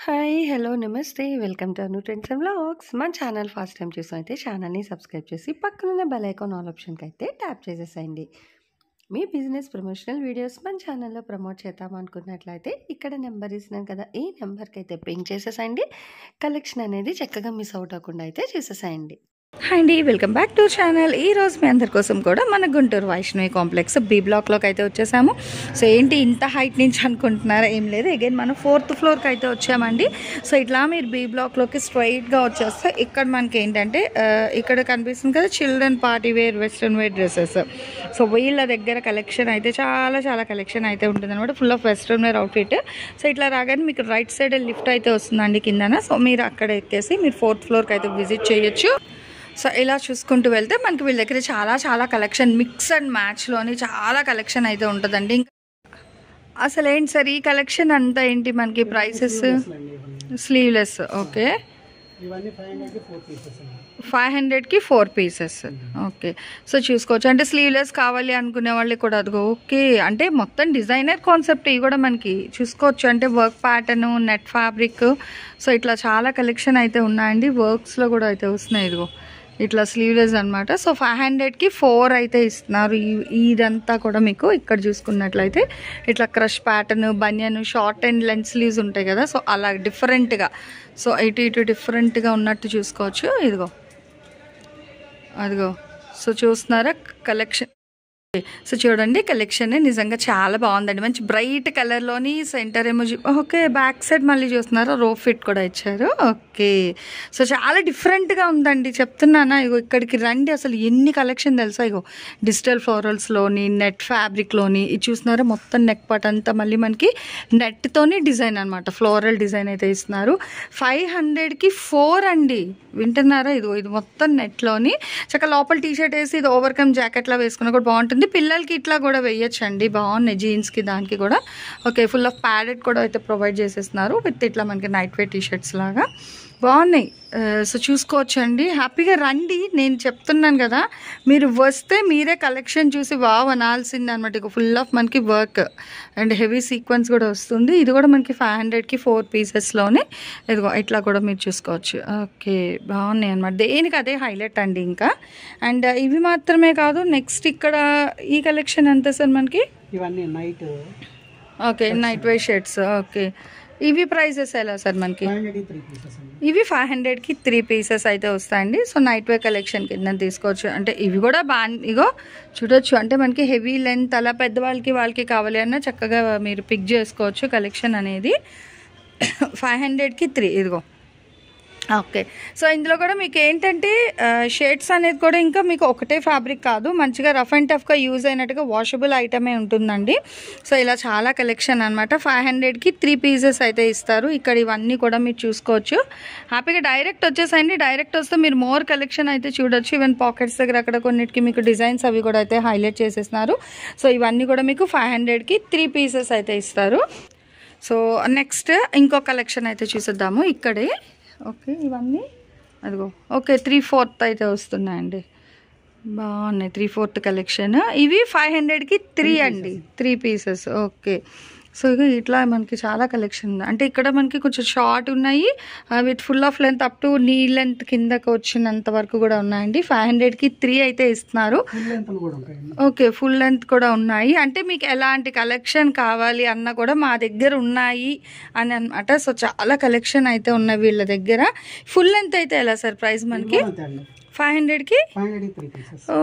Hi! Hello! నమస్తే. Welcome to Anu trends and vlogs. మన channel first time చూసినైతే ఛానల్‌ని subscribe చేసి పక్కనున్న బెల్ ఐకాన్ ఆల్ ఆప్షన్‌కైతే ట్యాప్ చేసేసేయండి. మీ బిజినెస్ ప్రమోషనల్ వీడియోస్ మన ఛానల్‌లో ప్రమోట్ చేద్దామనుకున్నట్లయితే ఇక్కడ నెంబర్ ఇస్తున్నాను కదా! ఈ నెంబర్‌కైతే పింగ్ చేసేసేయండి. కలెక్షన్ అనేది చక్కగా మిస్ అవుట్ అవ్వకుండా అయితే చూసేసేయండి. హాయ్ అండి, వెల్కమ్ బ్యాక్ టు ఛానల్. ఈరోజు మీ అందరి కోసం కూడా మన గుంటూరు వైష్ణవి కాంప్లెక్స్ బి బ్లాక్లోకి అయితే వచ్చేసాము. సో ఏంటి ఇంత హైట్ నుంచి అనుకుంటున్నారా? ఏం లేదు, అగైన్ మనం 4th ఫ్లోర్కి అయితే వచ్చామండి. సో ఇట్లా మీరు బి బ్లాక్లోకి స్ట్రైట్గా వచ్చేస్తే ఇక్కడ మనకి ఏంటంటే ఇక్కడ కనిపిస్తుంది కదా children party wear western wear dresses. So వీళ్ళ దగ్గర కలెక్షన్ అయితే చాలా కలెక్షన్ అయితే ఉంటుంది అనమాట, full of western wear outfit. So ఇట్లా రాగానే మీకు రైట్ సైడ్ లిఫ్ట్ అయితే వస్తుందండి కిందన. సో మీరు అక్కడ ఎక్కేసి మీరు 4th ఫ్లోర్కి అయితే విజిట్ చేయొచ్చు. సో ఇలా చూసుకుంటూ వెళ్తే మనకి వీళ్ళ దగ్గర చాలా కలెక్షన్ మిక్స్ అండ్ మ్యాచ్లోని చాలా కలెక్షన్ అయితే ఉంటుందండి. ఇంకా అసలు ఏంటి సార్ ఈ కలెక్షన్ అంతా ఏంటి మనకి ప్రైసెస్? స్లీవ్లెస్. ఓకే, 500కి 4 పీసెస్. ఓకే, సో చూసుకోవచ్చు. అంటే స్లీవ్లెస్ కావాలి అనుకునే వాళ్ళు కూడా అదిగో. ఓకే, అంటే మొత్తం డిజైనర్ కాన్సెప్ట్ ఇవి కూడా మనకి చూసుకోవచ్చు. అంటే work pattern, net fabric, so ఇట్లా చాలా కలెక్షన్ అయితే ఉన్నాయండి. వర్క్స్లో కూడా అయితే వస్తున్నాయి. ఇదిగో ఇట్లా స్లీవ్లెస్ అనమాట. సో 500కి 4 అయితే ఇస్తున్నారు. ఇదంతా కూడా మీకు ఇక్కడ చూసుకున్నట్లయితే ఇట్లా crush pattern, banian, short and length sleeves ఉంటాయి కదా, సో అలా డిఫరెంట్గా, సో ఇటు డిఫరెంట్గా ఉన్నట్టు చూసుకోవచ్చు. ఇదిగో అదిగో, సో చూస్తున్నారా కలెక్షన్. సో చూడండి కలెక్షన్ నిజంగా చాలా బాగుందండి. మంచి బ్రైట్ కలర్లోని centre emoji. Okay, back side మళ్ళీ చూస్తున్నారా రో ఫిట్ కూడా ఇచ్చారు. ఓకే, సో చాలా డిఫరెంట్గా ఉందండి, చెప్తున్నానా. ఇగో ఇక్కడికి రండి, అసలు ఎన్ని కలెక్షన్ తెలుసా. ఇగో డిజిటల్ ఫ్లోరల్స్లోని, నెట్ ఫ్యాబ్రిక్లోని, ఇది చూస్తున్నారా మొత్తం నెక్ పార్ట్ అంతా మళ్ళీ మనకి నెట్తోని డిజైన్ అనమాట, ఫ్లోరల్ డిజైన్ అయితే ఇస్తున్నారు. 500కి 4 అండి, వింటున్నారా. ఇది మొత్తం నెట్లోని చక్కగా లోపల టీషర్ట్ వేసి ఇది ఓవర్కమ్ జాకెట్లా వేసుకున్నా కూడా బాగుంటుంది. పిల్లలకి ఇట్లా కూడా వేయచ్చండి, బాగున్నాయి జీన్స్కి దానికి కూడా. ఓకే, ఫుల్ ఆఫ్ ప్యాడెడ్ కూడా అయితే ప్రొవైడ్ చేసేస్తున్నారు విత్ ఇట్లా మనకి నైట్ వేర్ టీషర్ట్స్ లాగా బాగున్నాయి. సో చూసుకోవచ్చండి, హ్యాపీగా రండి. నేను చెప్తున్నాను కదా, మీరు వస్తే మీరే కలెక్షన్ చూసి వావ్ అనాల్సింది అనమాట. ఇక ఫుల్ ఆఫ్ మనకి వర్క్ అండ్ హెవీ సీక్వెన్స్ కూడా వస్తుంది. ఇది కూడా మనకి 500కి 4 పీసెస్లోనే ఇదిగో ఇట్లా కూడా మీరు చూసుకోవచ్చు. ఓకే, బాగున్నాయి అనమాట, దేనికి అదే హైలైట్ అండి. ఇంకా అండ్ ఇవి మాత్రమే కాదు, నెక్స్ట్ ఇక్కడ ఈ కలెక్షన్ ఎంత సార్ మనకి? ఇవన్నీ night. Okay, night wear shirts. Okay, ఇవి ప్రైజెస్ ఎలా సార్ మనకి? ఇవి 500కి 3 పీసెస్ అయితే వస్తాయండి. సో నైట్ వేర్ కలెక్షన్ కింద తీసుకోవచ్చు. అంటే ఇవి కూడా ఇగో చూడొచ్చు, అంటే మనకి హెవీ లెంత్ అలా వాళ్ళకి కావాలి అన్న చక్కగా మీరు పిక్ చేసుకోవచ్చు కలెక్షన్ అనేది. 500కి 3 ఇదిగో. ఓకే, సో ఇందులో కూడా మీకు ఏంటంటే షేడ్స్ అనేది కూడా ఇంకా మీకు ఒకటే ఫ్యాబ్రిక్ కాదు, మంచిగా రఫ్ అండ్ టఫ్గా యూజ్ అయినట్టుగా వాషబుల్ ఐటమే ఉంటుందండి. సో ఇలా చాలా కలెక్షన్ అనమాట. 500కి 3 పీసెస్ అయితే ఇస్తారు. ఇక్కడ ఇవన్నీ కూడా మీరు చూసుకోవచ్చు. హ్యాపీగా డైరెక్ట్ వచ్చేసండి, డైరెక్ట్ వస్తే మీరు మోర్ కలెక్షన్ అయితే చూడొచ్చు. ఈవెన్ పాకెట్స్ దగ్గర అక్కడ కొన్నిటికి మీకు డిజైన్స్ అవి కూడా అయితే హైలైట్ చేసేస్తున్నారు. సో ఇవన్నీ కూడా మీకు 500కి 3 పీసెస్ అయితే ఇస్తారు. సో నెక్స్ట్ ఇంకో కలెక్షన్ అయితే చూసేద్దాము ఇక్కడే. ఓకే, ఇవన్నీ అదిగో. ఓకే, 3/4 అయితే వస్తున్నాయండి, బాగున్నాయి. 3/4 కలెక్షన్. ఇవి 500కి 3 అండి, 3 పీసెస్. ఓకే, సో ఇట్లా మనకి చాలా కలెక్షన్ ఉంది. అంటే ఇక్కడ మనకి కొంచెం షార్ట్ ఉన్నాయి with full of length up to knee length కిందకి వచ్చినంత వరకు కూడా ఉన్నాయండి. 500కి 3 అయితే ఇస్తున్నారు. ఓకే, ఫుల్ లెంత్ కూడా ఉన్నాయి. అంటే మీకు ఎలాంటి కలెక్షన్ కావాలి అన్నా కూడా మా దగ్గర ఉన్నాయి అని అనమాట. సో చాలా కలెక్షన్ అయితే ఉన్నాయి వీళ్ళ దగ్గర. ఫుల్ లెంత్ అయితే ఎలా సార్ ప్రైస్ మనకి? 500కి.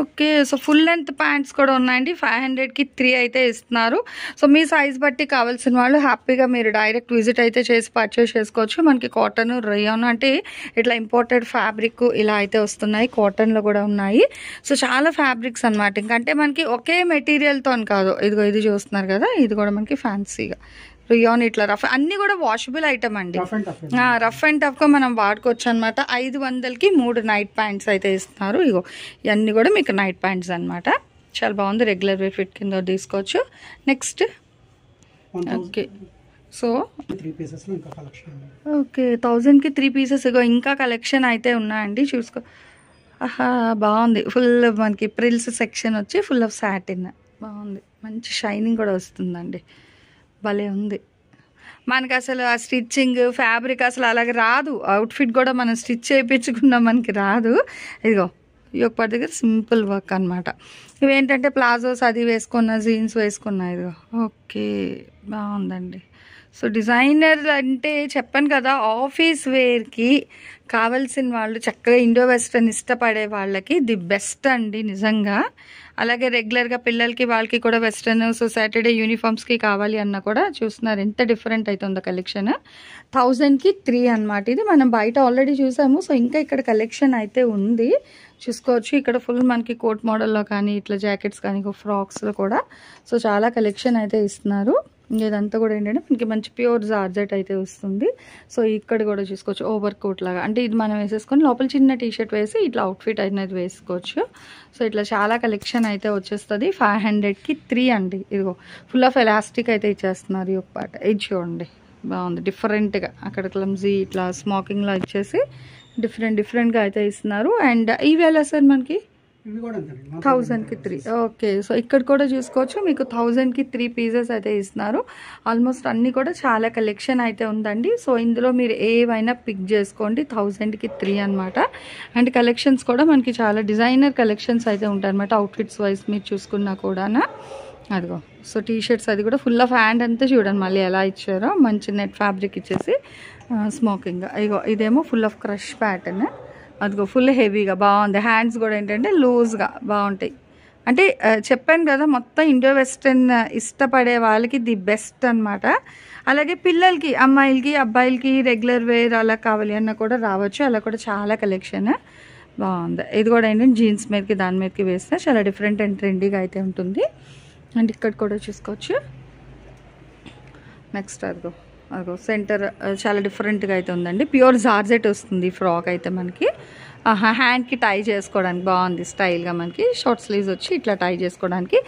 Okay, so full length pants కూడా ఉన్నాయండి. 500కి 3 అయితే ఇస్తున్నారు. సో మీ సైజ్ బట్టి కావాల్సిన వాళ్ళు హ్యాపీగా మీరు డైరెక్ట్ విజిట్ అయితే చేసి పర్చేస్ చేసుకోవచ్చు. మనకి కాటన్, రేయాన్ అంటే ఇట్లా ఇంపోర్టెడ్ ఫ్యాబ్రిక్ ఇలా అయితే వస్తున్నాయి. కాటన్లో కూడా ఉన్నాయి. సో చాలా ఫ్యాబ్రిక్స్ అనమాట. ఇంకంటే మనకి ఒకే మెటీరియల్తో కాదు, ఇదిగో ఇది చూస్తున్నారు కదా, ఇది కూడా మనకి ఫ్యాన్సీగా రియాన్ ఇట్లా రఫ్ అన్నీ కూడా వాషబుల్ ఐటమ్ అండి. రఫ్ అండ్ టఫ్గా మనం వాడుకోవచ్చు అనమాట. 500కి 3 నైట్ ప్యాంట్స్ అయితే ఇస్తున్నారు. ఇగో ఇవన్నీ కూడా మీకు నైట్ ప్యాంట్స్ అనమాట. చాలా బాగుంది, రెగ్యులర్ వేర్ ఫిట్ కింద తీసుకోవచ్చు. నెక్స్ట్ ఓకే, సో ఓకే 1000కి 3 పీసెస్. ఇగో ఇంకా కలెక్షన్ అయితే ఉన్నాయండి, చూసుకో. బాగుంది, ఫుల్ మనకి ప్రిల్స్ సెక్షన్ వచ్చి ఫుల్ ఆఫ్ సాటిన్ బాగుంది, మంచి షైనింగ్ కూడా వస్తుందండి, భలే ఉంది. మనకి అసలు ఆ స్టిచ్చింగ్ ఫ్యాబ్రిక్ అసలు అలాగే రాదు. అవుట్ఫిట్ కూడా మనం స్టిచ్ చేయించుకున్నా మనకి రాదు. ఇదిగో ఈ ఒక పార్ట్ దగ్గర సింపుల్ వర్క్ అనమాట. ఇవేంటంటే ప్లాజోస్ అది వేసుకున్న, జీన్స్ వేసుకున్నా. ఇదిగో ఓకే, బాగుందండి. సో డిజైనర్ అంటే చెప్పాను కదా, ఆఫీస్ వేర్కి కావాల్సిన వాళ్ళు, చక్కగా ఇండో వెస్ట్రన్ ఇష్టపడే వాళ్ళకి ది బెస్ట్ అండి నిజంగా. అలాగే రెగ్యులర్గా పిల్లలకి వాళ్ళకి కూడా వెస్ట్రన్, సో సాటర్డే యూనిఫామ్స్కి కావాలి అన్న కూడా చూస్తున్నారు ఎంత డిఫరెంట్ అవుతుందో కలెక్షన్. 1000కి 3 అనమాట. ఇది మనం బయట ఆల్రెడీ చూసాము. సో ఇంకా ఇక్కడ కలెక్షన్ అయితే ఉంది, చూసుకోవచ్చు. ఇక్కడ ఫుల్ మనకి కోట్ మోడల్లో కానీ ఇట్లా జాకెట్స్ కానీ ఫ్రాక్స్లో కూడా సో చాలా కలెక్షన్ అయితే ఇస్తున్నారు. ఇదంతా కూడా ఏంటంటే మనకి మంచి ప్యూర్ జార్జెట్ అయితే వస్తుంది. సో ఇక్కడ కూడా చూసుకోవచ్చు ఓవర్ కోట్ లాగా, అంటే ఇది మనం వేసేసుకొని లోపల చిన్న టీషర్ట్ వేసి ఇట్లా అవుట్ఫిట్ అనేది వేసుకోవచ్చు. సో ఇట్లా చాలా కలెక్షన్ అయితే వచ్చేస్తుంది. 500కి 3 అండి. ఇదిగో ఫుల్ ఆఫ్ ఎలాస్టిక్ అయితే ఇచ్చేస్తున్నారు ఈ ఒక పాట. ఇది చూడండి బాగుంది, డిఫరెంట్గా అక్కడ క్లమ్జీ ఇట్లా స్మోకింగ్లో ఇచ్చేసి డిఫరెంట్గా అయితే ఇస్తున్నారు. అండ్ ఇవి ఎలా సార్ మనకి 1000కి 3. ఓకే, సో ఇక్కడ కూడా చూసుకోవచ్చు మీకు 1000కి 3 పీసెస్ అయితే ఇస్తున్నారు. ఆల్మోస్ట్ అన్నీ కూడా చాలా కలెక్షన్ అయితే ఉందండి. సో ఇందులో మీరు ఏవైనా పిక్ చేసుకోండి. 1000కి 3 అనమాట. అండ్ కలెక్షన్స్ కూడా మనకి చాలా డిజైనర్ కలెక్షన్స్ అయితే ఉంటాయి అనమాట. అవుట్ఫిట్స్ వైజ్ మీరు చూసుకున్నా కూడా అదిగో. సో టీషర్ట్స్ అది కూడా ఫుల్ ఆఫ్ హ్యాండ్ అంతా చూడండి మళ్ళీ ఎలా ఇచ్చారో, మంచి నెట్ ఫ్యాబ్రిక్ ఇచ్చేసి స్మోకింగ్. ఇగో ఇదేమో ఫుల్ ఆఫ్ క్రష్ ప్యాటర్న్. అదిగో ఫుల్ హెవీగా బాగుంది. హ్యాండ్స్ కూడా ఏంటంటే లూజ్గా బాగుంటాయి. అంటే చెప్పాను కదా, మొత్తం ఇండో వెస్ట్రన్ ఇష్టపడే వాళ్ళకి ది బెస్ట్ అనమాట. అలాగే పిల్లలకి, అమ్మాయిలకి, అబ్బాయిలకి రెగ్యులర్ వేర్ అలా కావాలి అన్న కూడా రావచ్చు. అలా కూడా చాలా కలెక్షన్ బాగుంది. ఇది కూడా ఏంటంటే జీన్స్ మీదకి దాని మీదకి వేస్తే చాలా డిఫరెంట్ అండ్ ట్రెండీగా అయితే ఉంటుంది. అండ్ ఇక్కడ కూడా చూసుకోవచ్చు. నెక్స్ట్ అదిగో సెంటర్ చాలా డిఫరెంట్గా అయితే ఉందండి. ప్యూర్ జార్జెట్ వస్తుంది ఫ్రాక్ అయితే మనకి. హ్యాండ్కి టై చేసుకోవడానికి బాగుంది స్టైల్గా. మనకి షార్ట్ స్లీవ్స్ వచ్చి ఇట్లా టై చేసుకోవడానికి.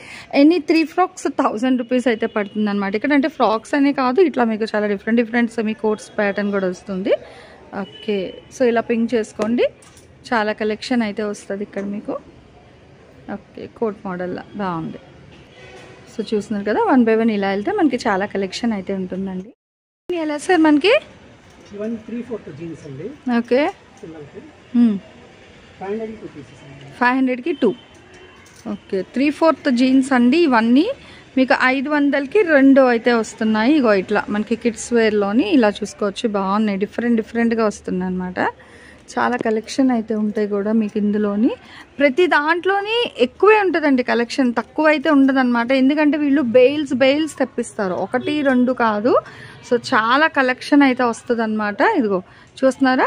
ఎనీ 3 ఫ్రాక్స్ 1000 రూపీస్ అయితే పడుతుంది అనమాట. ఇక్కడ అంటే ఫ్రాక్స్ అనే కాదు, ఇట్లా మీకు చాలా డిఫరెంట్ సెమీ కోట్స్ ప్యాటర్న్ కూడా వస్తుంది. ఓకే, సో ఇలా పింక్ చేసుకోండి. చాలా కలెక్షన్ అయితే వస్తుంది ఇక్కడ మీకు. ఓకే, కోట్ మోడల్లా బాగుంది. సో చూస్తున్నారు కదా, 1 by 1 ఇలా వెళ్తే మనకి చాలా కలెక్షన్ అయితే ఉంటుందండి. ఎలా సార్ మనకి 3/4 ఓకే 500కి 2. ఓకే, 3/4 జీన్స్ అండి. ఇవన్నీ మీకు 500కి 2 అయితే వస్తున్నాయి. ఇగో ఇట్లా మనకి కిడ్స్ వేర్లోని ఇలా చూసుకోవచ్చు. బాగున్నాయి, డిఫరెంట్గా వస్తుంది అనమాట. చాలా కలెక్షన్ అయితే ఉంటాయి కూడా మీకు ఇందులోని. ప్రతి దాంట్లోని ఎక్కువే ఉంటుందండి కలెక్షన్, తక్కువ అయితే ఉండదు అనమాట. ఎందుకంటే వీళ్ళు బెయిల్స్ తెప్పిస్తారు, 1 2 కాదు. సో చాలా కలెక్షన్ అయితే వస్తుంది అనమాట. ఇదిగో చూస్తున్నారా,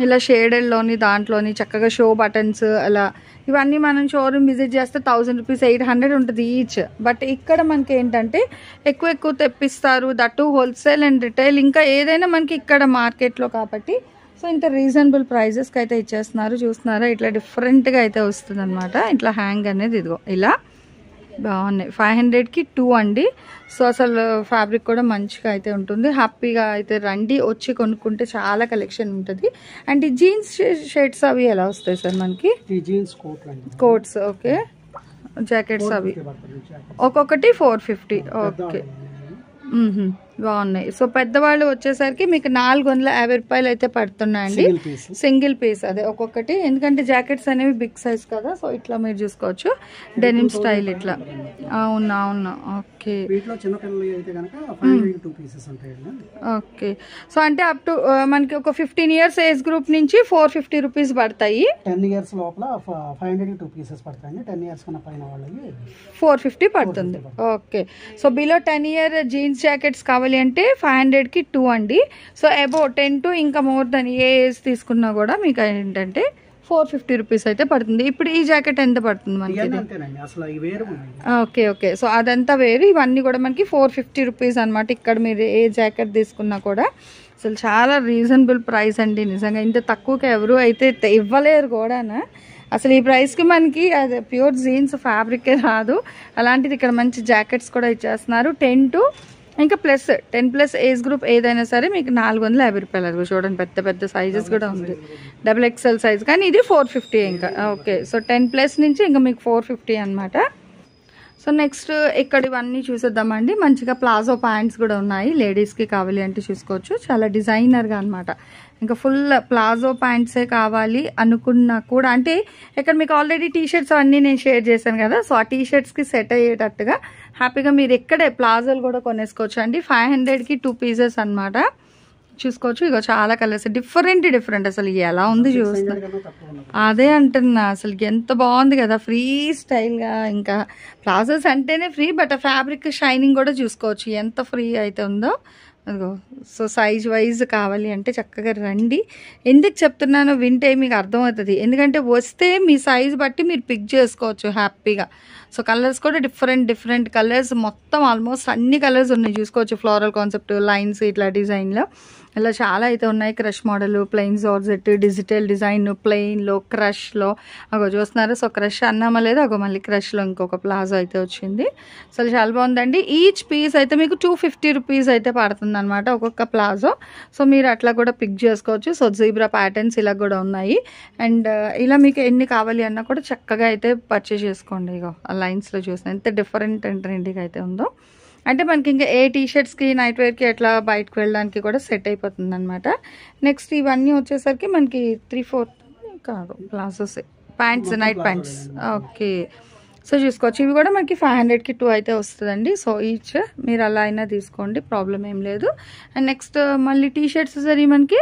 ఇలా షేడెడ్లోని దాంట్లోని చక్కగా షో బటన్స్ అలా. ఇవన్నీ మనం షోరూమ్ విజిట్ చేస్తే 1000 రూపీస్ 800 ఉంటుంది ఈచ్. బట్ ఇక్కడ మనకి ఏంటంటే ఎక్కువ తెప్పిస్తారు, దట్టు హోల్సేల్ అండ్ రిటైల్. ఇంకా ఏదైనా మనకి ఇక్కడ మార్కెట్లో కాబట్టి సో ఇంత రీజనబుల్ ప్రైజెస్కి అయితే ఇచ్చేస్తున్నారు. చూస్తున్నారా, ఇట్లా డిఫరెంట్గా అయితే వస్తుంది అనమాట. ఇట్లా హ్యాంగ్ అనేది ఇదిగో ఇలా బాగున్నాయి. 500కి 2 అండి. సో అసలు ఫ్యాబ్రిక్ కూడా మంచిగా అయితే ఉంటుంది. హ్యాపీగా అయితే రండి, వచ్చి కొనుక్కుంటే చాలా కలెక్షన్ ఉంటుంది. అండ్ ఈ జీన్స్ షర్ట్స్ అవి ఎలా వస్తాయి సార్ మనకి? కోట్స్ ఓకే, జాకెట్స్ అవి ఒక్కొక్కటి 450. ఓకే, బాగున్నాయి. సో పెద్దవాళ్ళు వచ్చేసరికి మీకు 450 రూపాయలు అయితే పడుతున్నాయండి సింగిల్ పీస్. అదే ఒక్కొక్కటి, ఎందుకంటే జాకెట్స్ అనేవి బిగ్ సైజ్ కదా. సో ఇట్లా మీరు చూసుకోవచ్చు, డెనిమ్ స్టైల్ ఇట్లా. అవును ఓకే ఓకే. సో అంటే అప్ టు మనకి ఒక 15 years ఏజ్ గ్రూప్ నుంచి 450 రూపీస్ పడతాయి. 10 years లోపల 500కి 2 పీసెస్ పడతాయి. 10 years కన్నా పైన వాళ్ళకి 450 పడుతుంది. Okay, so below 10 year jeans jackets కావాలి అంటే 500కి 2 అండి. సో అబౌవ్ 10 to ఇంకా మోర్ దెన్ ఏ ఏజ్ తీసుకున్నా కూడా మీకు ఏంటంటే 450 రూపీస్ అయితే పడుతుంది. ఇప్పుడు ఈ జాకెట్ ఎంత పడుతుంది మనకి? ఓకే, సో అదంతా వేరు, ఇవన్నీ కూడా మనకి 450 రూపీస్ అనమాట. ఇక్కడ మీరు ఏ జాకెట్ తీసుకున్నా కూడా అసలు చాలా రీజనబుల్ ప్రైస్ అండి. నిజంగా ఇంత తక్కువకి ఎవరు అయితే ఇవ్వలేరు కూడా. అసలు ఈ ప్రైస్కి మనకి అది ప్యూర్ జీన్స్ ఫ్యాబ్రికే రాదు. అలాంటిది ఇక్కడ మంచి జాకెట్స్ కూడా ఇచ్చేస్తున్నారు. 10 to ఇంకా ప్లస్ 10+ ఏజ్ గ్రూప్ ఏదైనా సరే మీకు 450 రూపాయలు. అది చూడండి, పెద్ద సైజెస్ కూడా ఉంది, XXL సైజ్. కానీ ఇది 450 ఇంకా. ఓకే, సో 10+ నుంచి ఇంకా మీకు 450 అనమాట. సో నెక్స్ట్ ఇక్కడ ఇవన్నీ చూసేద్దామండి. మంచిగా ప్లాజో ప్యాంట్స్ కూడా ఉన్నాయి, లేడీస్కి కావాలి అంటే చూసుకోవచ్చు. చాలా డిజైనర్గా అనమాట. ఇంకా ఫుల్ ప్లాజో ప్యాంట్సే కావాలి అనుకున్నా కూడా, అంటే ఇక్కడ మీకు ఆల్రెడీ టీషర్ట్స్ అవన్నీ నేను షేర్ చేశాను కదా, సో ఆ టీషర్ట్స్కి సెట్ అయ్యేటట్టుగా హ్యాపీగా మీరు ఇక్కడే ప్లాజోలు కూడా కొనేసుకోవచ్చు అండి. 500కి 2 పీసెస్ అనమాట. చూసుకోవచ్చు. ఇగో చాలా కలర్స్, డిఫరెంట్ అసలు ఎలా ఉంది చూస్తా. అదే అంటున్నా, అసలు ఎంత బాగుంది కదా, ఫ్రీ స్టైల్గా. ఇంకా ప్లాజోస్ అంటేనే ఫ్రీ, బట్ ఆ ఫ్యాబ్రిక్ షైనింగ్ కూడా చూసుకోవచ్చు ఎంత ఫ్రీ అయితే ఉందో. అదిగో. సో సైజ్ వైజ్ కావాలి అంటే చక్కగా రండి. ఎందుకు చెప్తున్నానో వింటే మీకు అర్థమవుతుంది, ఎందుకంటే వస్తే మీ సైజ్ బట్టి మీరు పిక్ చేసుకోవచ్చు హ్యాపీగా. సో కలర్స్ కూడా డిఫరెంట్ కలర్స్, మొత్తం ఆల్మోస్ట్ అన్ని కలర్స్ ఉన్నాయి చూసుకోవచ్చు. ఫ్లోరల్ కాన్సెప్ట్, లైన్స్ ఇట్లా డిజైన్లో ఇలా చాలా అయితే ఉన్నాయి. Crush model, plain georgette, digital design, ప్లెయిన్లో, క్రష్లో. అగో చూస్తున్నారు. సో క్రష్ అన్నామా లేదా, అగో మళ్ళీ క్రష్లో ఇంకొక ప్లాజో అయితే వచ్చింది. అసలు చాలా బాగుందండి. ఈచ్ పీస్ అయితే మీకు 250 రూపీస్ అయితే పడుతుంది అనమాట ఒక్కొక్క ప్లాజో. సో మీరు అట్లా కూడా పిక్ చేసుకోవచ్చు. సో జీబ్రా ప్యాటర్న్స్ ఇలా కూడా ఉన్నాయి. అండ్ ఇలా మీకు ఎన్ని కావాలి అన్నా కూడా చక్కగా అయితే పర్చేస్ చేసుకోండి. ఇగో ఆ లైన్స్లో చూసిన ఎంత డిఫరెంట్ అండ్ ట్రెండింగ్ అయితే ఉందో. అంటే మనకి ఇంకా ఏ టీషర్ట్స్కి, నైట్ వేర్కి అట్లా బయటకు వెళ్ళడానికి కూడా సెట్ అయిపోతుంది అనమాట. నెక్స్ట్ ఇవన్నీ వచ్చేసరికి మనకి 3/4 కాదు palazzos, pants, night pants. Okay. So చూసుకోవచ్చు. ఇవి కూడా మనకి 500కి 2 అయితే వస్తుందండి. సో ఈచ్ మీరు అలా అయినా తీసుకోండి, ప్రాబ్లం ఏం లేదు. అండ్ నెక్స్ట్ మళ్ళీ టీ షర్ట్స్ సరే మనకి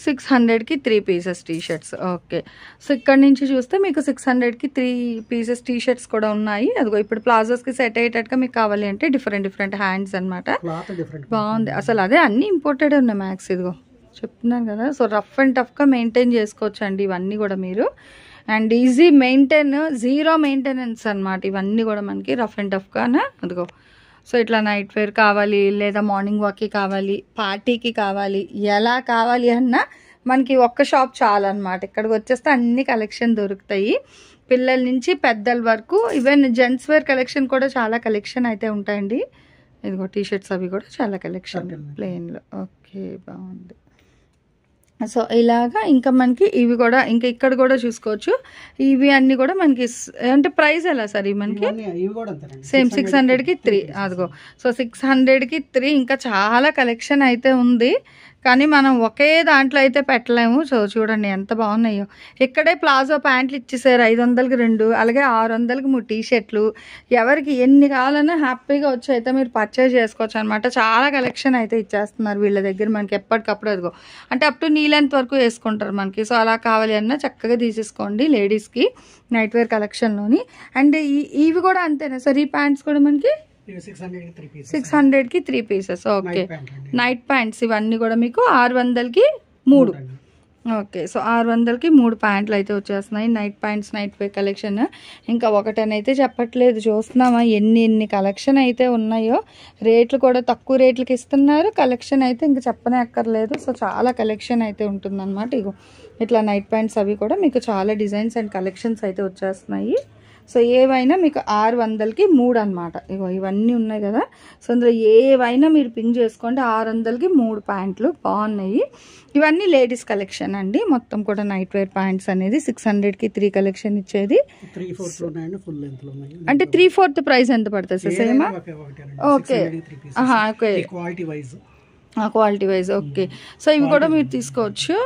600కి 3 pieces T shirts. Okay. So ఇక్కడ నుంచి చూస్తే మీకు 600కి 3 పీసెస్ టీ షర్ట్స్ కూడా ఉన్నాయి. అదిగో ఇప్పుడు ప్లాజోస్కి సెట్ అయ్యేటట్టుగా మీకు కావాలి అంటే డిఫరెంట్ హ్యాండ్స్ అనమాట. బాగుంది అసలు. అదే అన్ని ఇంపోర్టెడ్ ఉన్నాయి మ్యాక్స్. ఇదిగో చెప్తున్నాను కదా. సో రఫ్ అండ్ టఫ్గా మెయింటైన్ చేసుకోవచ్చు అండి ఇవన్నీ కూడా మీరు. And easy maintain, zero maintenance అనమాట ఇవన్నీ కూడా మనకి రఫ్ అండ్ టఫ్గానే. అదిగో. సో ఇట్లా నైట్ వేర్ కావాలి, లేదా మార్నింగ్ వాక్కి కావాలి, పార్టీకి కావాలి, ఎలా కావాలి అన్నా మనకి ఒక్క షాప్ చాలన్నమాట. ఇక్కడికి వచ్చేస్తే అన్ని కలెక్షన్ దొరుకుతాయి, పిల్లల నుంచి పెద్దల వరకు. ఈవెన్ జెంట్స్ వేర్ కలెక్షన్ కూడా చాలా కలెక్షన్ అయితే ఉంటాయండి. ఇదిగో టీ షర్ట్స్ అవి కూడా చాలా కలెక్షన్ ప్లెయిన్లో. ఓకే, బాగుంది. సో ఇలాగా ఇంకా మనకి ఇవి కూడా ఇంకా ఇక్కడ కూడా చూసుకోవచ్చు. ఇవి అన్ని కూడా మనకి అంటే ప్రైస్ ఎలా సార్ ఇవి మనకి? సేమ్ 600కి 3. అదిగో. సో 600కి 3. ఇంకా చాలా కలెక్షన్ అయితే ఉంది, కానీ మనం ఒకే దాంట్లో అయితే పెట్టలేము. సో చూడండి ఎంత బాగున్నాయో. ఇక్కడే ప్లాజో ప్యాంట్లు ఇచ్చేసారు 500కి 2, అలాగే 600కి 3 టీ షర్ట్లు. ఎవరికి ఎన్ని కావాలన్నా హ్యాపీగా వచ్చి అయితే మీరు పర్చేజ్ చేసుకోవచ్చు అనమాట. చాలా కలెక్షన్ అయితే ఇచ్చేస్తున్నారు వీళ్ళ దగ్గర మనకి ఎప్పటికప్పుడు. అదిగో అంటే అప్ టు నీ లెంత్ వరకు వేసుకుంటారు మనకి. సో అలా కావాలి అన్నా చక్కగా తీసేసుకోండి లేడీస్కి నైట్ వేర్ కలెక్షన్లోని. అండ్ ఇవి కూడా అంతేనా సార్? ఈ ప్యాంట్స్ కూడా మనకి 600కి 3 పీసెస్. ఓకే. నైట్ ప్యాంట్స్ ఇవన్నీ కూడా మీకు 600కి 3. ఓకే. సో 600కి 3 ప్యాంట్లు అయితే వచ్చేస్తున్నాయి. Night pants, night wear collection. ఇంకా ఒకటనైతే చెప్పట్లేదు, చూస్తున్నామా ఎన్ని కలెక్షన్ అయితే ఉన్నాయో. రేట్లు కూడా తక్కువ రేట్లకి ఇస్తున్నారు, కలెక్షన్ అయితే ఇంకా చెప్పనే అక్కర్లేదు. సో చాలా కలెక్షన్ అయితే ఉంటుందన్నమాట. ఇగో ఇట్లా నైట్ ప్యాంట్స్ అవి కూడా మీకు చాలా డిజైన్స్ అండ్ కలెక్షన్స్ అయితే వచ్చేస్తున్నాయి. సో ఏవైనా మీకు 600కి 3 అనమాట. ఇగో ఇవన్నీ ఉన్నాయి కదా. సో అందులో ఏవైనా మీరు పింక్ చేసుకోండి. 600కి 3 ప్యాంట్లు బాగున్నాయి. ఇవన్నీ లేడీస్ కలెక్షన్ అండి. మొత్తం కూడా నైట్ వేర్ ప్యాంట్స్ అనేది 600కి 3 కలెక్షన్ ఇచ్చేది. అంటే 3/4 ప్రైస్ ఎంత పడుతుంది సార్? సేమా? Okay. Quality wise. Okay. So ఇవి కూడా మీరు తీసుకోవచ్చు.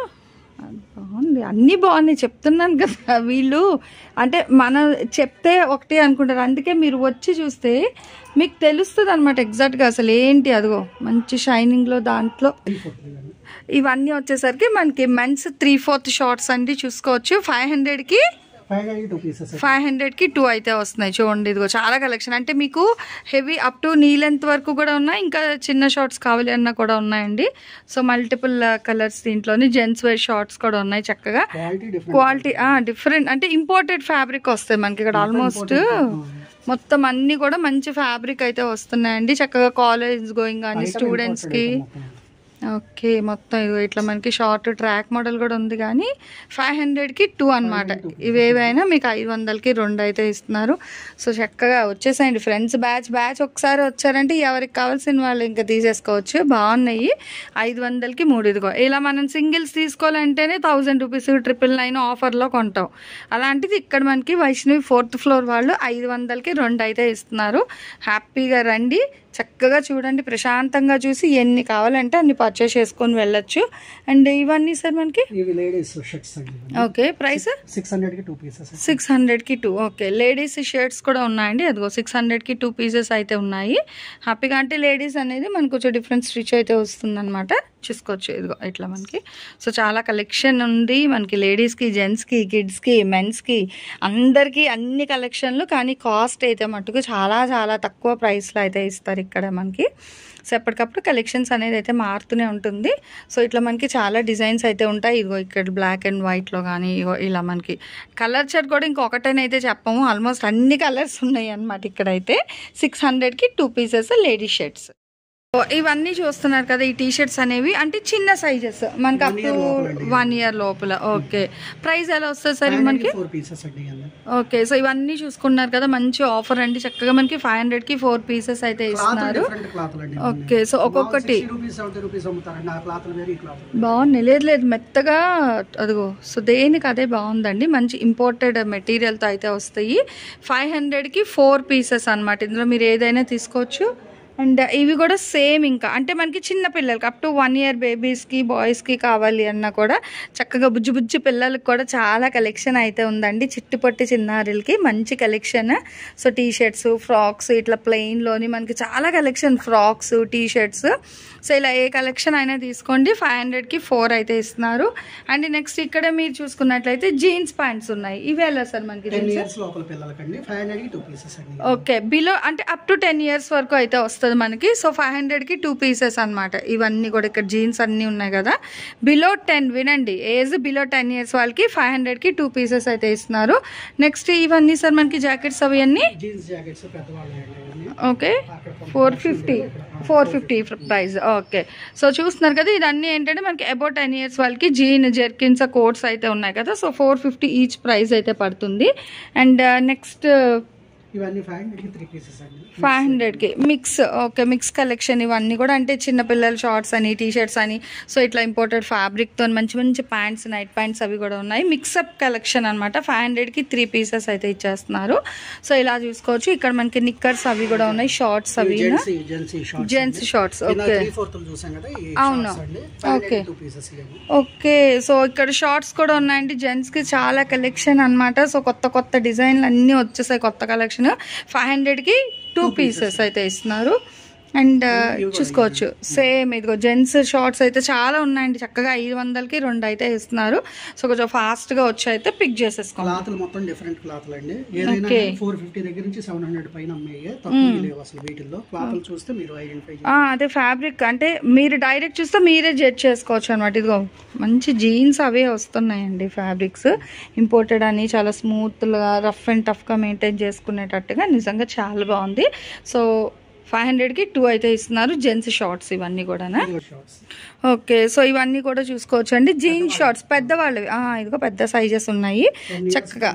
బాగుంది, అన్నీ బాగున్నాయి చెప్తున్నాను కదా. వీళ్ళు అంటే మనం చెప్తే ఒకటి అనుకుంటారు, అందుకే మీరు వచ్చి చూస్తే మీకు తెలుస్తుంది అనమాట ఎగ్జాక్ట్గా అసలు ఏంటి. అదిగో మంచి షైనింగ్లో దాంట్లో ఇవన్నీ వచ్చేసరికి మనకి మెన్స్ 3/4 షార్ట్స్ అండి. చూసుకోవచ్చు. 500కి 2 అయితే వస్తున్నాయి. చూడండి ఇదిగో చాలా కలెక్షన్. అంటే మీకు heavy up to knee length వరకు కూడా ఉన్నాయి, ఇంకా చిన్న షార్ట్స్ కావాలి అన్నా కూడా ఉన్నాయండి. సో మల్టిపుల్ కలర్స్ దీంట్లోని. జెంట్స్ వేర్ షార్ట్స్ కూడా ఉన్నాయి చక్కగా. క్వాలిటీ డిఫరెంట్, అంటే ఇంపోర్టెడ్ ఫ్యాబ్రిక్ వస్తాయి మనకి ఇక్కడ. ఆల్మోస్ట్ మొత్తం అన్ని కూడా మంచి ఫ్యాబ్రిక్ అయితే వస్తున్నాయండి. చక్కగా కాలేజ్ గోయింగ్ కానీ స్టూడెంట్స్కి ఓకే, మొత్తం ఇదిగో ఇట్లా మనకి షార్ట్ ట్రాక్ మోడల్ కూడా ఉంది, కానీ 500కి 2 అనమాట. ఇవేవైనా మీకు 500కి 2 అయితే ఇస్తున్నారు. సో చక్కగా వచ్చేసాయండి ఫ్రెండ్స్. బ్యాచ్ ఒకసారి వచ్చారంటే ఎవరికి కావాల్సిన వాళ్ళు ఇంకా తీసేసుకోవచ్చు. బాగున్నాయి. 500కి 3. ఇదిగో ఇలా మనం సింగిల్స్ తీసుకోవాలంటేనే 1000 రూపీస్ 999 ఆఫర్లో కొంటాం. అలాంటిది ఇక్కడ మనకి వైష్ణవి 4th ఫ్లోర్ వాళ్ళు 500కి 2 అయితే ఇస్తున్నారు. హ్యాపీగా రండి, చక్కగా చూడండి, ప్రశాంతంగా చూసి ఎన్ని కావాలంటే అన్ని పర్చేస్ చేసుకొని వెళ్ళొచ్చు. అండ్ ఇవన్నీ సార్ మనకి ఓకే ప్రైస్ 600కి 2 పీసెస్. 600కి 2. ఓకే, లేడీస్ షర్ట్స్ కూడా ఉన్నాయండి. అదిగో 600కి 2 పీసెస్ అయితే ఉన్నాయి. హ్యాపీగా అంటే లేడీస్ అనేది మనకు కొంచెం డిఫరెంట్ స్టిచ్ అయితే వస్తుందన్నమాట. చూసుకోవచ్చు ఇదిగో ఇట్లా మనకి. సో చాలా కలెక్షన్ ఉంది మనకి, లేడీస్కి, జెంట్స్కి, కిడ్స్కి, మెన్స్కి, అందరికీ అన్ని కలెక్షన్లు. కానీ కాస్ట్ అయితే మటుకు చాలా చాలా తక్కువ ప్రైస్లో అయితే ఇస్తారు ఇక్కడ మనకి. సో ఎప్పటికప్పుడు కలెక్షన్స్ అనేది అయితే మారుతూనే ఉంటుంది. సో ఇట్లా మనకి చాలా డిజైన్స్ అయితే ఉంటాయి. ఇదిగో ఇక్కడ బ్లాక్ అండ్ వైట్లో కానీ ఇగో ఇలా మనకి కలర్ చార్ట్ కూడా ఇంకొకటైతే చెప్పము, ఆల్మోస్ట్ అన్ని కలర్స్ ఉన్నాయి అన్నమాట ఇక్కడైతే. 600కి 2 పీసెస్ లేడీస్ షర్ట్స్. ఇవన్నీ చూస్తున్నారు కదా, ఈ టీ షర్ట్స్ అనేవి అంటే చిన్న సైజెస్ మనకి అప్ టు 1 year లోపల. ఓకే, ప్రైస్ ఎలా వస్తుంది సార్ మనకి? ఓకే, సో ఇవన్నీ చూసుకున్నారు కదా, మంచి ఆఫర్ అండి. చక్కగా మనకి 500కి 4 పీసెస్ అయితే ఇస్తున్నారు. ఓకే, సో ఒక్కొక్కటి బాగున్నాయి. లేదు మెత్తగా అదిగో. సో దేనికి అదే బాగుందండి, మంచి ఇంపోర్టెడ్ మెటీరియల్తో అయితే వస్తాయి. 500కి 4 పీసెస్ అనమాట. ఇందులో మీరు ఏదైనా తీసుకోవచ్చు. అండ్ ఇవి కూడా సేమ్, ఇంకా అంటే మనకి చిన్న పిల్లలకి అప్ టు 1 year బేబీస్కి, బాయ్స్కి కావాలి అన్నా కూడా చక్కగా బుజ్జి పిల్లలకి కూడా చాలా కలెక్షన్ అయితే ఉందండి. చిట్టుపట్టి చిన్నారులకి మంచి collection. So T shirts, frocks, ఇట్లా ప్లెయిన్లోని మనకి చాలా collection, frocks, T shirts. So ఇలా ఏ కలెక్షన్ అయినా తీసుకోండి. 500కి 4 అయితే ఇస్తున్నారు. అండ్ నెక్స్ట్ ఇక్కడ మీరు చూసుకున్నట్లయితే జీన్స్ ప్యాంట్స్ ఉన్నాయి. ఇవి ఎలా సార్ మనకి? ఓకే, బిలో అంటే అప్ టు 10 years వరకు అయితే వస్తుంది మనకి. సో 500కి 2 పీసెస్ అనమాట. ఇవన్నీ కూడా ఇక్కడ జీన్స్ అన్నీ ఉన్నాయి కదా. బిలో 10 వినండి, ఏజ్ బిలో 10 years వాళ్ళకి 500కి 2 పీసెస్ అయితే ఇస్తున్నారు. నెక్స్ట్ ఇవన్నీ సార్ మనకి జాకెట్స్ అవి అన్నీ ఓకే 450 ప్రైస్. ఓకే, సో చూస్తున్నారు కదా, ఇదన్నీ ఏంటంటే మనకి అబౌట్ 10 years వాళ్ళకి జీన్, జెర్కిన్స్, కోట్స్ అయితే ఉన్నాయి కదా. సో 450 ఈచ్ ప్రైస్ అయితే పడుతుంది. అండ్ నెక్స్ట్ ఇవన్నీ 500కి 3 పీసెస్ అండి. 500కి మిక్స్. ఓకే, మిక్స్ కలెక్షన్ ఇవన్నీ కూడా అంటే చిన్నపిల్లల షార్ట్స్ అని, టీ షర్ట్స్ అని, సో ఇట్లా ఇంపోర్టెడ్ ఫ్యాబ్రిక్తో మంచి ప్యాంట్స్, నైట్ ప్యాంట్స్ అవి కూడా ఉన్నాయి. మిక్సప్ కలెక్షన్ అనమాట. 500కి 3 పీసెస్ అయితే ఇచ్చేస్తున్నారు. సో ఇలా చూసుకోవచ్చు. ఇక్కడ మనకి నిక్కర్స్ అవి కూడా ఉన్నాయి, షార్ట్స్ అవి, జెంట్స్ షార్ట్స్. ఓకే అవును. ఓకే ఓకే, సో ఇక్కడ షార్ట్స్ కూడా ఉన్నాయండి జెంట్స్కి. చాలా కలెక్షన్ అనమాట. సో కొత్త డిజైన్లు అన్నీ వచ్చేసాయి, కొత్త కలెక్షన్. 500కి 2 పీసెస్ అయితే ఇస్తున్నారు. అండ్ చూసుకోవచ్చు సేమ్ ఇదిగో జెంట్స్ షార్ట్స్ అయితే చాలా ఉన్నాయండి. చక్కగా 500కి 2 అయితే ఇస్తున్నారు. సో కొంచెం ఫాస్ట్గా వచ్చి అయితే పిక్ చేసేసుకోండి. క్లాత్లు మొత్తం డిఫరెంట్ క్లాత్లు అండి. ఏదైనా 450 దగ్గర నుంచి 700 పైన అమ్మాయి, తక్కువ లేవు అసలు వీటిల్లో. క్లాత్లు చూస్తే మీరు ఐడెంటిఫై అదే ఫ్యాబ్రిక్ అంటే మీరు డైరెక్ట్ చూస్తే మీరే జడ్జ్ చేసుకోవచ్చు అనమాట. ఇదిగో మంచి జీన్స్ అవే వస్తున్నాయండి. ఫ్యాబ్రిక్స్ ఇంపోర్టెడ్ అని చాలా స్మూత్గా, రఫ్ అండ్ టఫ్గా మెయింటైన్ చేసుకునేటట్టుగా నిజంగా చాలా బాగుంది. సో 500కి 2 అయితే ఇస్తున్నారు. జెంట్స్ షార్ట్స్ ఇవన్నీ కూడా. ఓకే, సో ఇవన్నీ కూడా చూసుకోవచ్చు అండి. జీన్స్ షార్ట్స్ పెద్దవాళ్ళవి. ఇదిగో పెద్ద సైజెస్ ఉన్నాయి చక్కగా.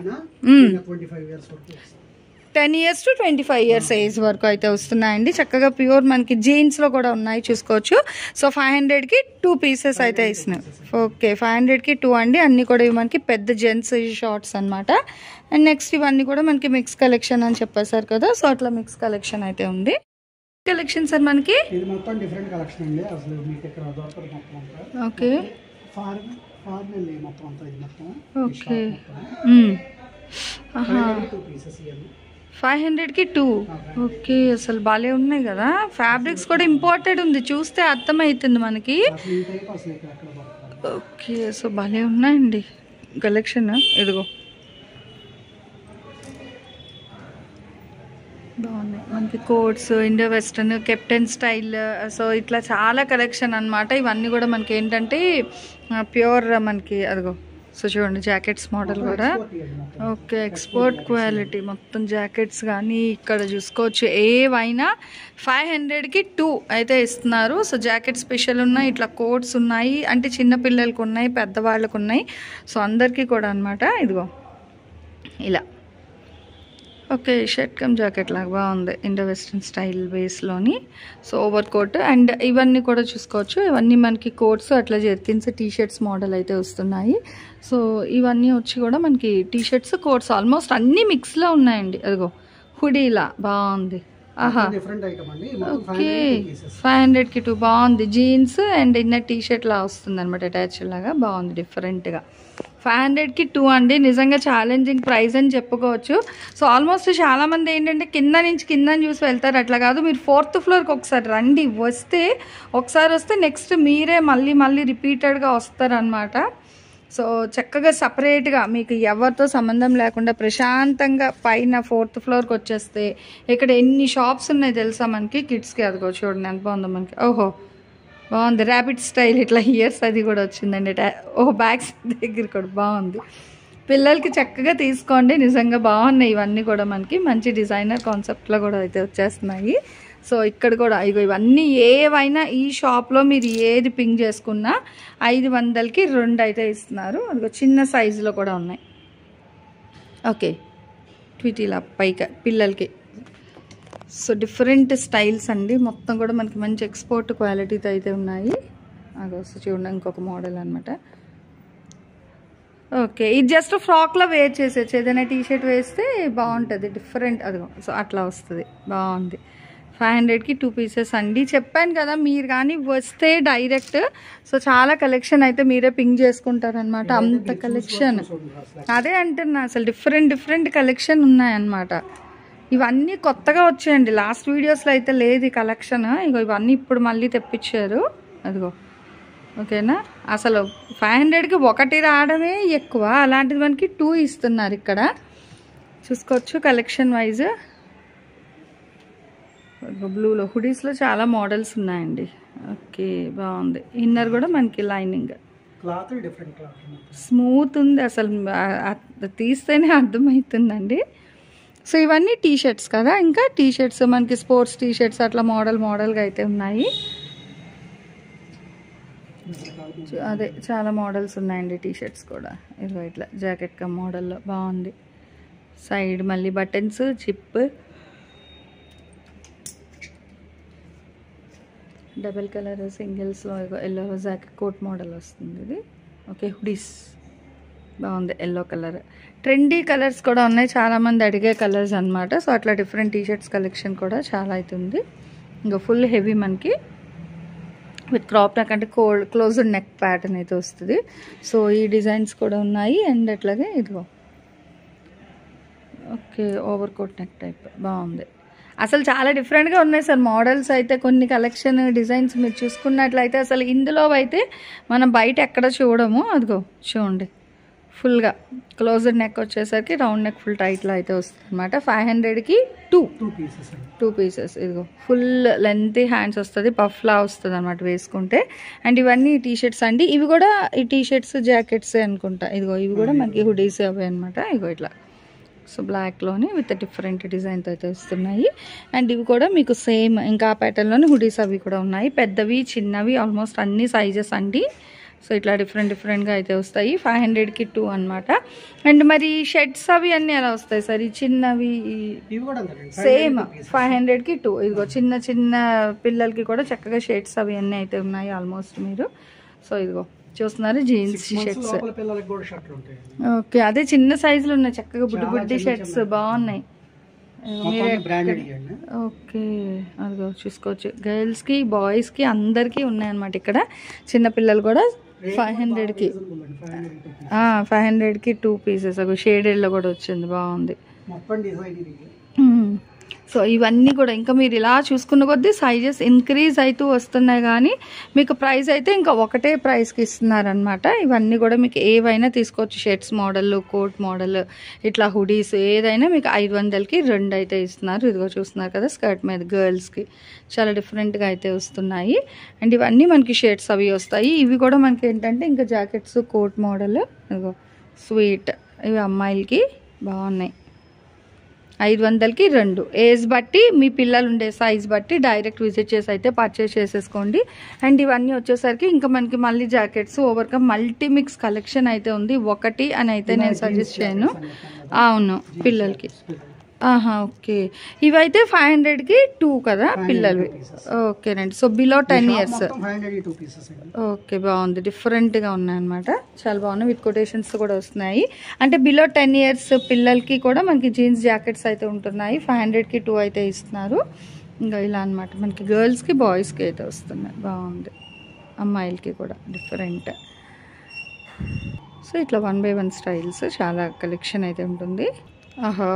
10 years to 25 years ఏజ్ వరకు అయితే వస్తున్నాయండి. చక్కగా ప్యూర్ మనకి జీన్స్లో కూడా ఉన్నాయి, చూసుకోవచ్చు. సో 500కి 2 పీసెస్ అయితే ఇస్తున్నాయి. ఓకే, 500కి 2 అండి. అన్నీ కూడా ఇవి మనకి పెద్ద జెంట్స్ షార్ట్స్ అనమాట. అండ్ నెక్స్ట్ ఇవన్నీ కూడా మనకి మిక్స్ కలెక్షన్ అని చెప్పేశారు కదా. సో అట్లా మిక్స్ కలెక్షన్ అయితే ఉంది. కలెక్షన్ సార్ మనకి ఇది మొత్తం డిఫరెంట్ కలెక్షన్ అండి. అసలు మీకు ఇక్కడ దొరకదు మొత్తం అంతా. ఓకే, ఫార్మల్ మొత్తం అంతా ఇది మొత్తం. ఓకే, 2 పీసెస్ ఇవ్వండి. 500కి 2. ఓకే, అసలు భలే ఉన్నాయి కదా. ఫ్యాబ్రిక్స్ కూడా ఇంపార్టెంట్ ఉంది, చూస్తే అర్థమవుతుంది మనకి. ఓకే, సో భలే ఉన్నాయండి కలెక్షన్. ఇదిగో బాగున్నాయి మనకి coats, Indo western, captain style. So ఇట్లా చాలా కలెక్షన్ అనమాట. ఇవన్నీ కూడా మనకి ఏంటంటే ప్యూర్ మనకి అదిగో సో చూడండి జాకెట్స్ మోడల్ కూడా ఓకే ఎక్స్పోర్ట్ క్వాలిటీ మొత్తం జాకెట్స్ కానీ ఇక్కడ చూసుకోవచ్చు ఏవైనా 500కి 2 అయితే ఇస్తున్నారు. సో జాకెట్ స్పెషల్ ఉన్నాయి, ఇట్లా కోట్స్ ఉన్నాయి, అంటే చిన్న పిల్లలకు ఉన్నాయి, పెద్దవాళ్ళకు ఉన్నాయి. సో అందరికీ కూడా అనమాట. ఇదిగో ఇలా ఓకే షర్ట్ కమ్ జాకెట్ లాగా బాగుంది, ఇండో వెస్ట్రన్ స్టైల్ బేస్లోని. సో ఓవర్ కోట్ అండ్ ఇవన్నీ కూడా చూసుకోవచ్చు. ఇవన్నీ మనకి కోట్స్ అట్లా జెర్కిన్స్ టీ-షర్ట్స్ మోడల్ అయితే వస్తున్నాయి. సో ఇవన్నీ వచ్చి కూడా మనకి టీ-షర్ట్స్ కోట్స్ ఆల్మోస్ట్ అన్నీ మిక్స్లో ఉన్నాయండి. అదిగో హుడీలా బాగుంది. ఆహా ఓకే 500కి 2 బాగుంది. జీన్స్ అండ్ ఇన్నర్ టీ-షర్ట్ లా వస్తుంది అనమాట, అటాచ్ లాగా బాగుంది డిఫరెంట్గా. 500కి 2 అండి, నిజంగా ఛాలెంజింగ్ ప్రైస్ అని చెప్పుకోవచ్చు. సో ఆల్మోస్ట్ చాలామంది ఏంటంటే కింద నుంచి కిందని చూసి వెళ్తారు, అట్లా కాదు. మీరు 4th ఫ్లోర్కి ఒకసారి రండి, ఒకసారి వస్తే నెక్స్ట్ మీరే మళ్ళీ రిపీటెడ్గా వస్తారనమాట. సో చక్కగా సపరేట్గా మీకు ఎవరితో సంబంధం లేకుండా ప్రశాంతంగా పైన 4th ఫ్లోర్కి వచ్చేస్తే ఇక్కడ ఎన్ని షాప్స్ ఉన్నాయి తెలుసా మనకి కిడ్స్కి. అదిగో చూడండి ఎంత బాగుందో మనకి. ఓహో బాగుంది, ర్యాపిడ్ స్టైల్ ఇట్లా ఇయర్స్ అది కూడా వచ్చిందండి. బ్యాగ్స్ దగ్గర కూడా బాగుంది. పిల్లలకి చక్కగా తీసుకోండి, నిజంగా బాగున్నాయి. ఇవన్నీ కూడా మనకి మంచి డిజైనర్ కాన్సెప్ట్లో కూడా అయితే వచ్చేస్తున్నాయి. సో ఇక్కడ కూడా ఇవన్నీ ఏవైనా ఈ షాప్లో మీరు ఏది పింక్ చేసుకున్నా 500కి 2 అయితే ఇస్తున్నారు. అదిగో చిన్న సైజులో కూడా ఉన్నాయి. ఓకే ట్విటీలా పైకి పిల్లలకి. సో డిఫరెంట్ స్టైల్స్ అండి, మొత్తం కూడా మనకి మంచి ఎక్స్పోర్ట్ క్వాలిటీతో అయితే ఉన్నాయి. అదో చూడండి ఇంకొక మోడల్ అనమాట. ఓకే ఇది జస్ట్ ఫ్రాక్లో వేర్ చేసేచ్చు, ఏదైనా టీ-షర్ట్ వేస్తే బాగుంటుంది డిఫరెంట్. అదిగో సో అట్లా వస్తుంది, బాగుంది. 500కి 2 పీసెస్ అండి. చెప్పాను కదా మీరు కానీ వస్తే డైరెక్ట్ సో చాలా కలెక్షన్ అయితే మీరే పింక్ చేసుకుంటారనమాట. అంత కలెక్షన్ అదే అంటున్నా, అసలు డిఫరెంట్ కలెక్షన్ ఉన్నాయన్నమాట. ఇవన్నీ కొత్తగా వచ్చాయండి, లాస్ట్ వీడియోస్లో అయితే లేదు ఈ కలెక్షన్. ఇవన్నీ ఇప్పుడు మళ్ళీ తెప్పించారు. అదిగో ఓకేనా. అసలు 500కి 1 రావడమే ఎక్కువ, అలాంటిది మనకి 2 ఇస్తున్నారు ఇక్కడ. చూసుకోవచ్చు కలెక్షన్ వైజ్. బ్లూలో హుడీస్లో చాలా మోడల్స్ ఉన్నాయండి. ఓకే బాగుంది. ఇన్నర్ కూడా మనకి లైనింగ్ స్మూత్ ఉంది, అసలు తీస్తేనే అర్థమవుతుందండి. సో ఇవన్నీ టీ-షర్ట్స్ కదా, ఇంకా టీ-షర్ట్స్ మనకి స్పోర్ట్స్ టీ-షర్ట్స్ అట్లా మోడల్గా అయితే ఉన్నాయి. అదే చాలా మోడల్స్ ఉన్నాయండి టీ-షర్ట్స్ కూడా. ఇదిగో ఇట్లా జాకెట్ కమ్ మోడల్లో బాగుంది. సైడ్ మళ్ళీ బటన్స్, జిప్, డబల్ కలర్ సింగిల్స్లో ఎల్లో జాకెట్ కోట్ మోడల్ వస్తుంది ఇది. ఓకే హుడీస్ బాగుంది, ఎల్లో కలర్. ట్రెండీ కలర్స్ కూడా ఉన్నాయి, చాలామంది అడిగే కలర్స్ అనమాట. సో అట్లా డిఫరెంట్ టీ-షర్ట్స్ కలెక్షన్ కూడా చాలా అవుతుంది. ఇంకా ఫుల్ హెవీ మనకి విత్ క్రాప్ నెక్ అంటే క్లోజ్డ్ నెక్ ప్యాటర్న్ అయితే వస్తుంది. సో ఈ డిజైన్స్ కూడా ఉన్నాయి. అండ్ అట్లాగే ఇదిగో okay over coat neck type బాగుంది. అసలు చాలా డిఫరెంట్గా ఉన్నాయి సార్ మోడల్స్ అయితే. కొన్ని కలెక్షన్ డిజైన్స్ మీరు చూసుకున్నట్లయితే అసలు ఇందులో అయితే మనం బయట ఎక్కడ చూడము. అదిగో చూడండి ఫుల్గా క్లోజ్డ్ నెక్ వచ్చేసరికి రౌండ్ నెక్ ఫుల్ టైట్లో అయితే వస్తుంది అనమాట. 500కి 2 పీసెస్. ఇదిగో ఫుల్ లెంత్ హ్యాండ్స్ వస్తుంది, పఫ్లా వస్తుంది అనమాట వేసుకుంటే. అండ్ ఇవన్నీ టీ-షర్ట్స్ అండి, ఇవి కూడా ఈ టీ-షర్ట్స్ జాకెట్స్ అనుకుంటా. ఇదిగో ఇవి కూడా మనకి హుడీస్ అవే అనమాట. ఇగో ఇట్లా సో బ్లాక్లోని విత్ డిఫరెంట్ డిజైన్తో అయితే వస్తున్నాయి. అండ్ ఇవి కూడా మీకు సేమ్ ఇంకా ఆ ప్యాటర్న్లోని హుడీస్ అవి కూడా ఉన్నాయి, పెద్దవి చిన్నవి ఆల్మోస్ట్ అన్ని సైజెస్ అండి. సో ఇట్లా డిఫరెంట్గా అయితే వస్తాయి. 500కి 2 అనమాట. అండ్ మరి షర్ట్స్ అవి అన్నీ ఎలా వస్తాయి సార్? ఈ చిన్నవి సేమ్ 500కి 2. ఇదిగో చిన్న పిల్లలకి కూడా చక్కగా షర్ట్స్ అవి అన్నీ అయితే ఉన్నాయి ఆల్మోస్ట్ మీరు. సో ఇదిగో చూస్తున్నారు జీన్స్ షర్ట్స్. ఓకే అదే చిన్న సైజులో ఉన్నాయి, చక్కగా బుడ్డి షర్ట్స్ బాగున్నాయి. ఓకే అదిగో చూసుకోవచ్చు, గర్ల్స్కి బాయ్స్కి అందరికీ ఉన్నాయన్నమాట ఇక్కడ. చిన్నపిల్లలు కూడా 500కి 500కి 2 పీసెస్. ఒక షేడెడ్లో కూడా వచ్చింది, బాగుంది. సో ఇవన్నీ కూడా ఇంకా మీరు ఇలా చూసుకున్న కొద్దీ సైజెస్ ఇంక్రీజ్ అవుతూ వస్తున్నాయి, కానీ మీకు ప్రైస్ అయితే ఇంకా ఒకటే ప్రైస్కి ఇస్తున్నారనమాట. ఇవన్నీ కూడా మీకు ఏవైనా తీసుకోవచ్చు, షర్ట్స్ మోడల్, కోట్ మోడల్, ఇట్లా హుడీస్ ఏదైనా మీకు 500కి 2 అయితే ఇస్తున్నారు. ఇదిగో చూస్తున్నారు కదా, స్కర్ట్ మీద గర్ల్స్కి చాలా డిఫరెంట్గా అయితే వస్తున్నాయి. అండ్ ఇవన్నీ మనకి షర్ట్స్ అవి వస్తాయి. ఇవి కూడా మనకి ఏంటంటే ఇంకా జాకెట్స్, కోట్ మోడల్, ఇదిగో స్వీట్, ఇవి అమ్మాయిలకి బాగున్నాయి. 500కి 2. ఏజ్ బట్టి మీ పిల్లలు ఉండే సైజ్ బట్టి డైరెక్ట్ విజిట్ చేసి అయితే పర్చేస్ చేసేసుకోండి. అండ్ ఇవన్నీ వచ్చేసరికి ఇంకా మనకి మళ్ళీ jackets overcome multi mix collection అయితే ఉంది. ఒకటి అని అయితే నేను సజెస్ట్ చేయను. అవును, పిల్లలకి. ఓకే, ఇవైతే 500కి 2 కదా పిల్లలవి. ఓకేనండి. So below 10 years. ఓకే, బాగుంది, డిఫరెంట్గా ఉన్నాయన్నమాట, చాలా బాగున్నాయి. విత్ కొటేషన్స్ కూడా వస్తున్నాయి. అంటే బిలో 10 years పిల్లలకి కూడా మనకి జీన్స్ జాకెట్స్ అయితే ఉంటున్నాయి. 500కి 2 అయితే ఇస్తున్నారు. ఇంకా ఇలా అనమాట, మనకి గర్ల్స్కి బాయ్స్కి అయితే వస్తున్నాయి. బాగుంది, అమ్మాయిలకి కూడా డిఫరెంట్. సో ఇట్లా 1 by 1 స్టైల్స్ చాలా కలెక్షన్ అయితే ఉంటుంది.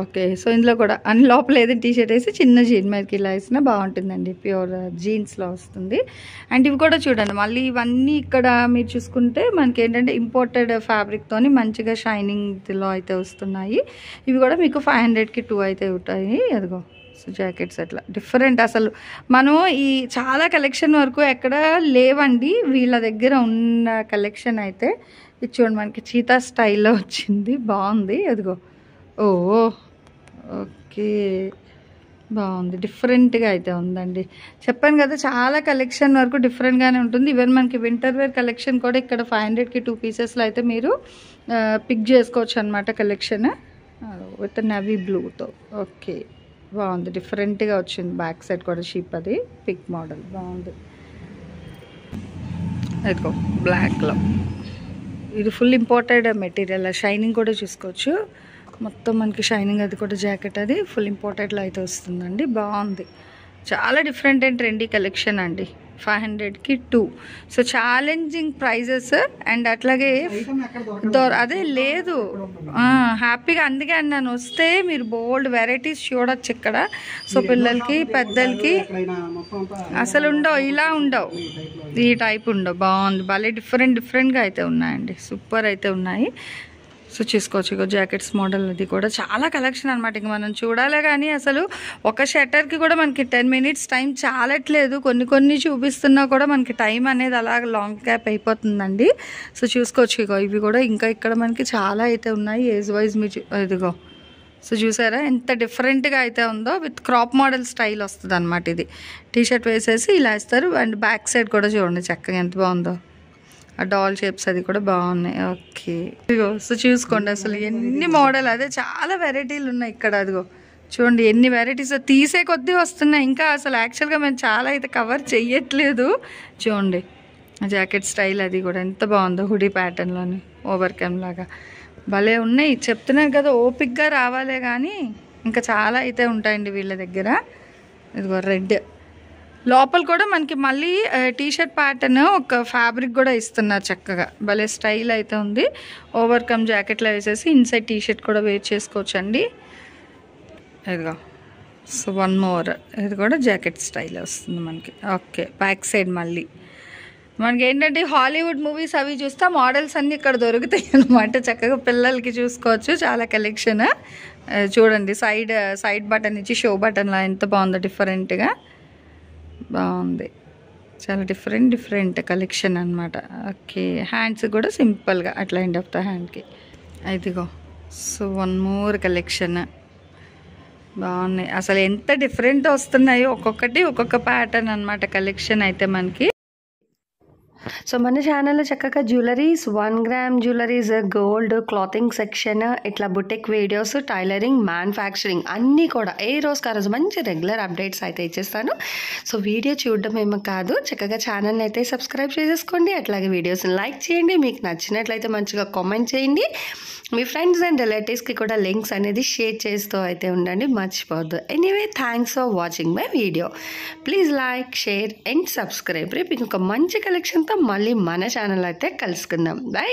ఓకే, సో ఇందులో కూడా అన్ని లోపల ఏదైనా టీషర్ట్ వేసి చిన్న జీన్ మీదకి ఇలా వేసినా బాగుంటుందండి, ప్యూర్ జీన్స్లో వస్తుంది. అండ్ ఇవి కూడా చూడండి, మళ్ళీ ఇవన్నీ ఇక్కడ మీరు చూసుకుంటే మనకి ఏంటంటే ఇంపోర్టెడ్ ఫ్యాబ్రిక్తోని మంచిగా షైనింగ్లో అయితే వస్తున్నాయి. ఇవి కూడా మీకు 500కి 2 అయితే ఉంటాయి. అదిగో సో జాకెట్స్ అట్లా డిఫరెంట్. అసలు మనం ఈ చాలా కలెక్షన్ వరకు ఎక్కడ లేవండి, వీళ్ళ దగ్గర ఉన్న కలెక్షన్ అయితే ఇది చూడండి, మనకి చీతా స్టైల్లో వచ్చింది, బాగుంది. అదిగో ఓకే, బాగుంది, డిఫరెంట్గా అయితే ఉందండి. చెప్పాను కదా, చాలా కలెక్షన్ వరకు డిఫరెంట్గానే ఉంటుంది. ఈవెన్ మనకి వింటర్ వేర్ కలెక్షన్ కూడా ఇక్కడ 500కి 2 పీసెస్లో అయితే మీరు పిక్ చేసుకోవచ్చు అనమాట కలెక్షన్, విత్ నవీ బ్లూతో. ఓకే, బాగుంది, డిఫరెంట్గా వచ్చింది. బ్యాక్ సైడ్ కూడా షీప్, అది పిక్ మోడల్, బాగుంది. అదిగో బ్లాక్లో, ఇది ఫుల్ ఇంపోర్టెడ్ మెటీరియల్, షైనింగ్ కూడా చూసుకోవచ్చు. మొత్తం మనకి షైనింగ్, అది కూడా జాకెట్, అది ఫుల్ ఇంపోర్టెడ్లో అయితే వస్తుందండి. బాగుంది, చాలా డిఫరెంట్ అండ్ ట్రెండీ కలెక్షన్ అండి. 500కి 2. So challenging prices. అండ్ అట్లాగే అదే లేదు, హ్యాపీగా, అందుకే అన్నాను వస్తే మీరు బోల్డ్ వెరైటీస్ చూడొచ్చు ఇక్కడ. సో పిల్లలకి పెద్దలకి అసలు ఉండవు, ఇలా ఉండవు, ఈ టైప్ ఉండవు. బాగుంది, భలే డిఫరెంట్గా అయితే ఉన్నాయండి, సూపర్ అయితే ఉన్నాయి. సో చూసుకోవచ్చు, ఇక జాకెట్స్ మోడల్, అది కూడా చాలా కలెక్షన్ అనమాట. ఇంక మనం చూడాలి కానీ అసలు ఒక షట్టర్కి కూడా మనకి 10 minutes టైం చాలట్లేదు. కొన్ని చూపిస్తున్నా కూడా మనకి టైం అనేది అలాగ లాంగ్ క్యాప్ అయిపోతుందండి. సో చూసుకోవచ్చు, ఇగో ఇవి కూడా ఇంకా ఇక్కడ మనకి చాలా అయితే ఉన్నాయి ఏజ్ వైజ్. మీరు ఇదిగో, సో చూసారా ఎంత డిఫరెంట్గా అయితే ఉందో, విత్ క్రాప్ మోడల్ స్టైల్ వస్తుంది అనమాట. ఇది టీషర్ట్ వేసేసి ఇలా ఇస్తారు. అండ్ బ్యాక్ సైడ్ కూడా చూడండి చక్కగా ఎంత బాగుందో, ఆ డాల్ షేప్స్ అది కూడా బాగున్నాయి. ఓకే, ఇదిగో సో చూసుకోండి అసలు ఎన్ని మోడల్, అదే చాలా వెరైటీలు ఉన్నాయి ఇక్కడ. అదిగో చూడండి ఎన్ని వెరైటీస్ తీసే కొద్దీ వస్తున్నాయి. ఇంకా అసలు యాక్చువల్గా మేము చాలా అయితే కవర్ చెయ్యట్లేదు. చూడండి జాకెట్ స్టైల్, అది కూడా ఎంత బాగుందో, హుడీ ప్యాటర్న్లోని ఓవర్కమ్ లాగా భలే ఉన్నాయి. చెప్తున్నాను కదా, ఓపిక్గా రావాలే కానీ ఇంకా చాలా అయితే ఉంటాయండి వీళ్ళ దగ్గర. ఇదిగో రెడ్ లోపల కూడా మనకి మళ్ళీ టీషర్ట్ ప్యాటర్న్ ఒక ఫ్యాబ్రిక్ కూడా ఇస్తున్నారు చక్కగా, భలే స్టైల్ అయితే ఉంది. ఓవర్కమ్ జాకెట్లో వేసేసి ఇన్సైడ్ టీషర్ట్ కూడా వేర్ చేసుకోవచ్చు అండి. ఇదిగో సో 1 more, ఇది కూడా జాకెట్ స్టైల్ వస్తుంది మనకి. ఓకే, బ్యాక్ సైడ్ మళ్ళీ మనకి ఏంటంటే హాలీవుడ్ మూవీస్ అవి చూస్తే మోడల్స్ అన్నీ ఇక్కడ దొరుకుతాయి అనమాట. చక్కగా పిల్లలకి చూసుకోవచ్చు, చాలా కలెక్షన్. చూడండి సైడ్ బటన్ ఇచ్చి షో బటన్లా ఎంత బాగుందో, డిఫరెంట్గా బాగుంది, చాలా డిఫరెంట్ కలెక్షన్ అనమాట. ఓకే, హ్యాండ్స్ కూడా సింపుల్గా అట్లా ఎండ్ ఆఫ్ ద హ్యాండ్కి. ఇదిగో సో 1 more కలెక్షన్, బాగున్నాయి. అసలు ఎంత డిఫరెంట్ వస్తున్నాయో, ఒక్కొక్కటి ఒక్కొక్క ప్యాటర్న్ అనమాట కలెక్షన్ అయితే మనకి. సో మన ఛానల్లో చక్కగా jewelleries, 1 gram jewelleries, gold, clothing section, ఇట్లా బుటిక్ వీడియోస్, టైలరింగ్, మ్యానుఫ్యాక్చరింగ్ అన్నీ కూడా ఏ రోజుకి ఆ రోజు మంచి రెగ్యులర్ అప్డేట్స్ అయితే ఇచ్చేస్తాను. సో వీడియో చూడడం ఏమో కాదు, చక్కగా ఛానల్ని అయితే సబ్స్క్రైబ్ చేసేసుకోండి. అట్లాగే వీడియోస్ని లైక్ చేయండి, మీకు నచ్చినట్లయితే మంచిగా కామెంట్ చేయండి. మీ ఫ్రెండ్స్ అండ్ రిలేటివ్స్కి కూడా లింక్స్ అనేది షేర్ చేస్తూ అయితే ఉండండి, మర్చిపోవద్దు. Anyway, thanks for watching my video. Please like, share and subscribe. రేపు ఇంకొక మంచి కలెక్షన్తో మళ్ళీ మన ఛానల్ అయితే కలుసుకుందాం. బై.